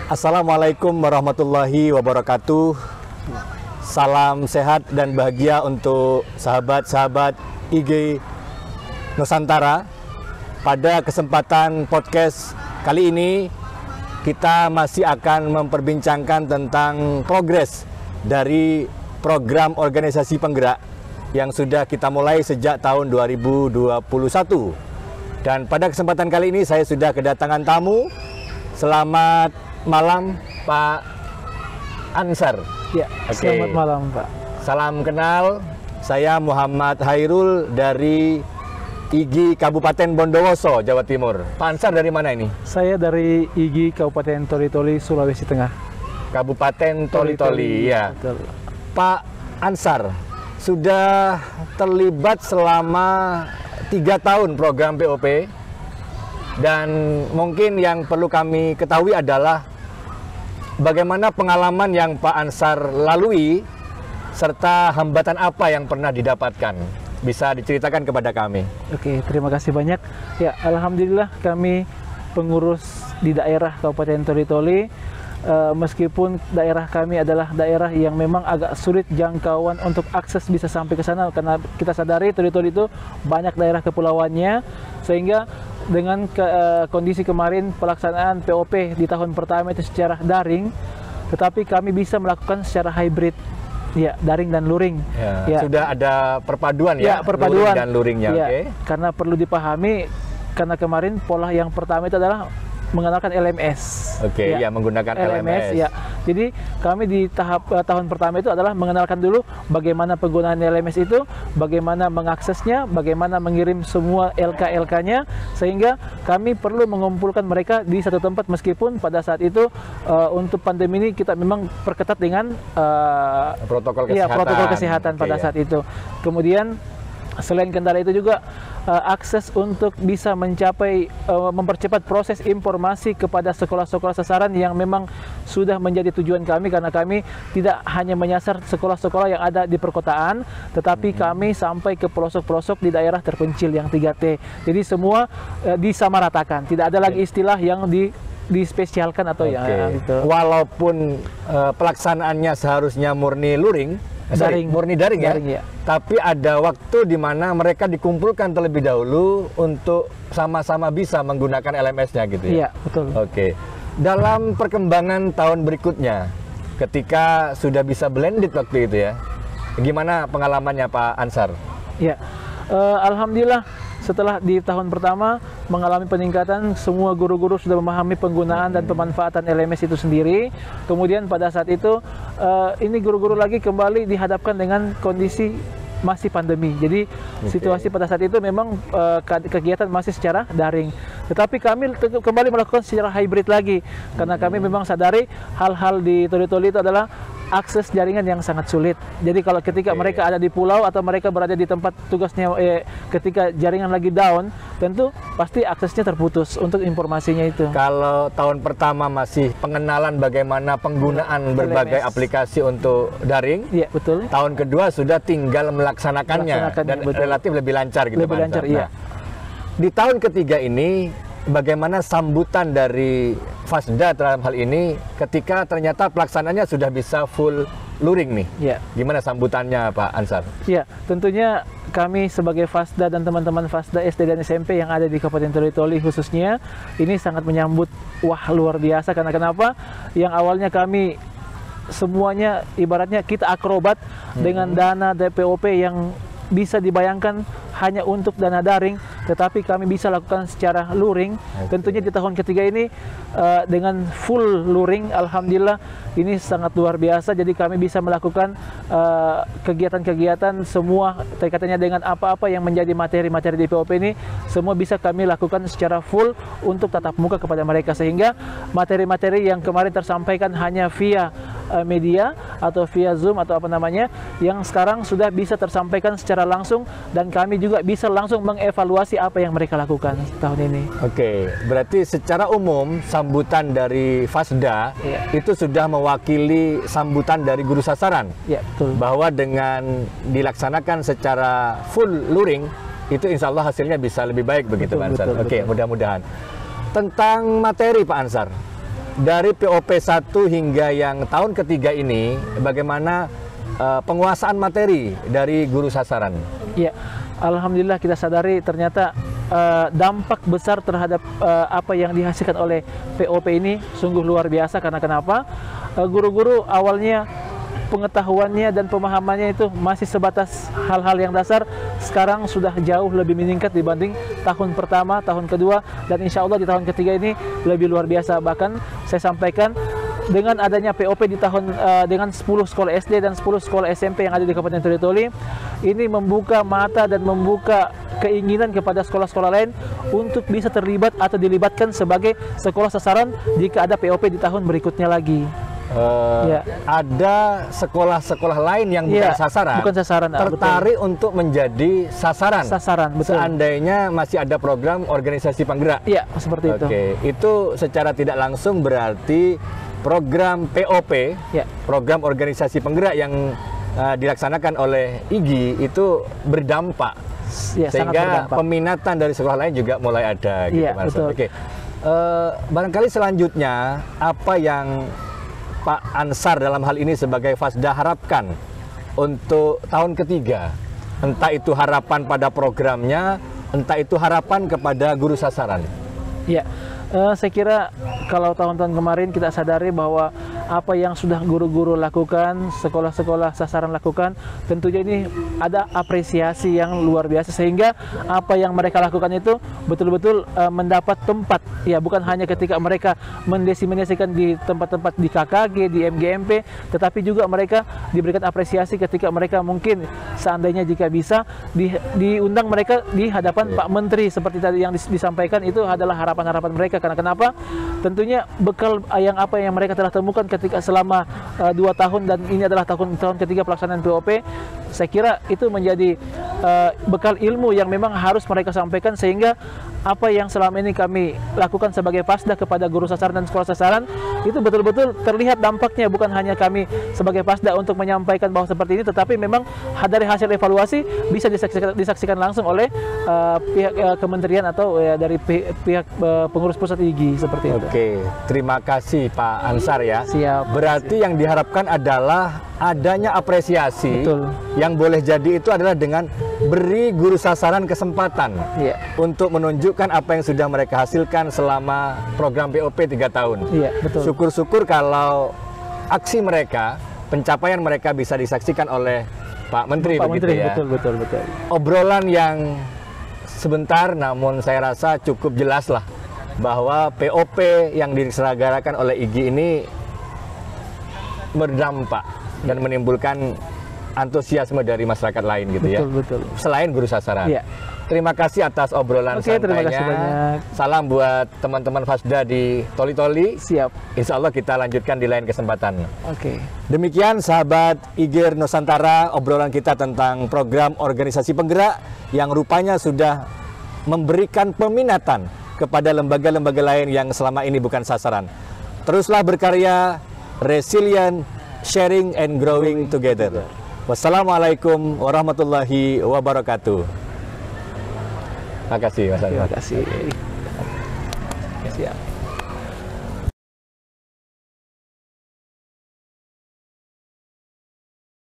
Assalamualaikum warahmatullahi wabarakatuh. Salam sehat dan bahagia untuk sahabat-sahabat IG Nusantara. Pada kesempatan podcast kali ini, kita masih akan memperbincangkan tentang progres dari program organisasi penggerak yang sudah kita mulai sejak tahun 2021. Dan pada kesempatan kali ini saya sudah kedatangan tamu. Selamat malam Pak Ansar. Ya, selamat malam Pak. Salam kenal, saya Muhammad Hairul dari IG Kabupaten Bondowoso, Jawa Timur. Pak Ansar dari mana ini? Saya dari IG Kabupaten Toli-Toli, Sulawesi Tengah. Kabupaten Toli-Toli, ya. Betul. Pak Ansar, sudah terlibat selama 3 tahun program POP. Dan mungkin yang perlu kami ketahui adalah bagaimana pengalaman yang Pak Ansar lalui serta hambatan apa yang pernah didapatkan. Bisa diceritakan kepada kami. Oke, terima kasih banyak. Ya, alhamdulillah kami pengurus di daerah Kabupaten Toli-Toli, meskipun daerah kami adalah daerah yang memang agak sulit jangkauan untuk akses bisa sampai ke sana, karena kita sadari Toli-Toli itu banyak daerah kepulauannya, sehingga dengan kondisi kemarin pelaksanaan POP di tahun pertama itu secara daring, tetapi kami bisa melakukan secara hybrid, ya, daring dan luring. Ya, sudah ada perpaduan ya, perpaduan luring dan luringnya. Ya, oke. karena perlu dipahami, karena kemarin pola yang pertama itu adalah menggunakan LMS. Oke, ya, menggunakan LMS. Ya. Jadi kami di tahun pertama itu adalah mengenalkan dulu bagaimana penggunaan LMS itu, bagaimana mengaksesnya, bagaimana mengirim semua LK-LK-nya, sehingga kami perlu mengumpulkan mereka di satu tempat, meskipun pada saat itu untuk pandemi ini kita memang perketat dengan protokol kesehatan. Ya, protokol kesehatan pada saat itu. Kemudian selain kendala itu juga akses untuk bisa mencapai mempercepat proses informasi kepada sekolah-sekolah sasaran yang memang sudah menjadi tujuan kami, karena kami tidak hanya menyasar sekolah-sekolah yang ada di perkotaan, tetapi kami sampai ke pelosok-pelosok di daerah terpencil yang 3T. Jadi semua disamaratakan, tidak ada lagi istilah yang dispesialkan atau ya gitu. Walaupun pelaksanaannya seharusnya murni luring, murni daring ya. Tapi ada waktu di mana mereka dikumpulkan terlebih dahulu untuk sama-sama bisa menggunakan LMS-nya gitu ya. Iya, betul. Oke. Dalam perkembangan tahun berikutnya, ketika sudah bisa blended waktu itu ya, gimana pengalamannya Pak Ansar? Ya, alhamdulillah setelah di tahun pertama mengalami peningkatan, semua guru-guru sudah memahami penggunaan dan pemanfaatan LMS itu sendiri. Kemudian pada saat itu ini guru-guru lagi kembali dihadapkan dengan kondisi masih pandemi. Jadi situasi pada saat itu memang kegiatan masih secara daring. Tetapi kami kembali melakukan secara hybrid lagi, karena kami memang sadari hal-hal di Toli-Toli itu adalah akses jaringan yang sangat sulit. Jadi kalau ketika mereka ada di pulau atau mereka berada di tempat tugasnya, ketika jaringan lagi down, tentu pasti aksesnya terputus untuk informasinya itu. Kalau tahun pertama masih pengenalan bagaimana penggunaan berbagai aplikasi untuk daring, iya betul. Tahun kedua sudah tinggal melaksanakannya dan betul. Relatif lebih lancar gitu. Lebih lancar, iya. Di tahun ketiga ini, bagaimana sambutan dari Fasda dalam hal ini ketika ternyata pelaksanaannya sudah bisa full luring nih? Ya. Gimana sambutannya Pak Ansar? Ya, tentunya kami sebagai Fasda dan teman-teman Fasda SD dan SMP yang ada di Kabupaten Toli-Toli khususnya, ini sangat menyambut luar biasa. Karena kenapa? Yang awalnya kami semuanya ibaratnya kita akrobat dengan dana DPOP yang bisa dibayangkan hanya untuk dana daring, tetapi kami bisa lakukan secara luring. Tentunya di tahun ketiga ini dengan full luring, alhamdulillah ini sangat luar biasa. Jadi kami bisa melakukan kegiatan-kegiatan semua terkaitannya dengan apa-apa yang menjadi materi-materi di POP ini, semua bisa kami lakukan secara full untuk tatap muka kepada mereka, sehingga materi-materi yang kemarin tersampaikan hanya via media atau via Zoom atau apa namanya, yang sekarang sudah bisa tersampaikan secara langsung, dan kami juga bisa langsung mengevaluasi apa yang mereka lakukan tahun ini. Oke, berarti secara umum sambutan dari Fasda itu sudah mewakili sambutan dari guru sasaran. Ya, betul. Bahwa dengan dilaksanakan secara full luring, itu insya Allah hasilnya bisa lebih baik begitu Pak Ansar. Oke, mudah-mudahan. Tentang materi Pak Ansar, dari POP 1 hingga yang tahun ketiga ini, bagaimana penguasaan materi dari guru sasaran? Ya, alhamdulillah kita sadari ternyata dampak besar terhadap apa yang dihasilkan oleh POP ini sungguh luar biasa. Karena kenapa? Guru-guru awalnya pengetahuannya dan pemahamannya itu masih sebatas hal-hal yang dasar, sekarang sudah jauh lebih meningkat dibanding tahun pertama, tahun kedua, dan insya Allah di tahun ketiga ini lebih luar biasa. Bahkan saya sampaikan, dengan adanya POP di tahun dengan 10 sekolah SD dan 10 sekolah SMP yang ada di Kabupaten Toli Toli, ini membuka mata dan membuka keinginan kepada sekolah-sekolah lain untuk bisa terlibat atau dilibatkan sebagai sekolah sasaran jika ada POP di tahun berikutnya lagi. Ada sekolah-sekolah lain yang bukan sasaran, tertarik untuk menjadi sasaran. Betul. Seandainya masih ada program organisasi penggerak. Iya, seperti itu. Oke, itu secara tidak langsung berarti program POP, program organisasi penggerak yang dilaksanakan oleh IGI itu berdampak, sehingga peminatan dari sekolah lain juga mulai ada. Gitu, Mas. Betul. Oke, barangkali selanjutnya apa yang Pak Ansar dalam hal ini sebagai Fasda harapkan untuk tahun ketiga? Entah itu harapan pada programnya, entah itu harapan kepada guru sasaran. Ya, saya kira kalau tahun-tahun kemarin kita sadari bahwa apa yang sudah guru-guru lakukan, sekolah-sekolah sasaran lakukan, tentunya ini ada apresiasi yang luar biasa, sehingga apa yang mereka lakukan itu betul-betul mendapat tempat. Ya, bukan hanya ketika mereka mendesimasikan di tempat-tempat di KKG, di MGMP, tetapi juga mereka diberikan apresiasi ketika mereka mungkin seandainya jika bisa diundang mereka di hadapan Pak Menteri seperti tadi yang disampaikan. Itu adalah harapan-harapan mereka. Karena kenapa? Tentunya bekal apa yang mereka telah temukan ketika selama 2 tahun, dan ini adalah tahun ketiga pelaksanaan POP, saya kira itu menjadi bekal ilmu yang memang harus mereka sampaikan, sehingga apa yang selama ini kami lakukan sebagai Fasda kepada guru sasaran dan sekolah sasaran itu betul-betul terlihat dampaknya. Bukan hanya kami sebagai Fasda untuk menyampaikan bahwa seperti ini, tetapi memang dari hasil evaluasi bisa disaksikan langsung oleh pihak kementerian atau dari pihak pengurus pusat IGI seperti itu. Oke, terima kasih Pak Ansar ya. Siap. Berarti yang diharapkan adalah adanya apresiasi. Betul. Yang boleh jadi itu adalah dengan beri guru sasaran kesempatan untuk menunjukkan apa yang sudah mereka hasilkan selama program POP 3 tahun. Iya, betul. Syukur-syukur kalau aksi mereka, pencapaian mereka bisa disaksikan oleh Pak Menteri, ya. Betul. Obrolan yang sebentar, namun saya rasa cukup jelas lah bahwa POP yang diselenggarakan oleh IGI ini berdampak dan menimbulkan antusiasme dari masyarakat lain gitu. Betul. Selain guru sasaran. Iya. Terima kasih atas obrolan santainya. Terima kasih banyak. Salam buat teman-teman Fasda di Toli Toli. Siap. Insya Allah kita lanjutkan di lain kesempatan. Oke. Demikian sahabat IGIR Nusantara, obrolan kita tentang program organisasi penggerak yang rupanya sudah memberikan peminatan kepada lembaga-lembaga lain yang selama ini bukan sasaran. Teruslah berkarya, resilient, sharing and growing together. Wassalamualaikum warahmatullahi wabarakatuh. Terima kasih, Mas. Terima kasih. Siap.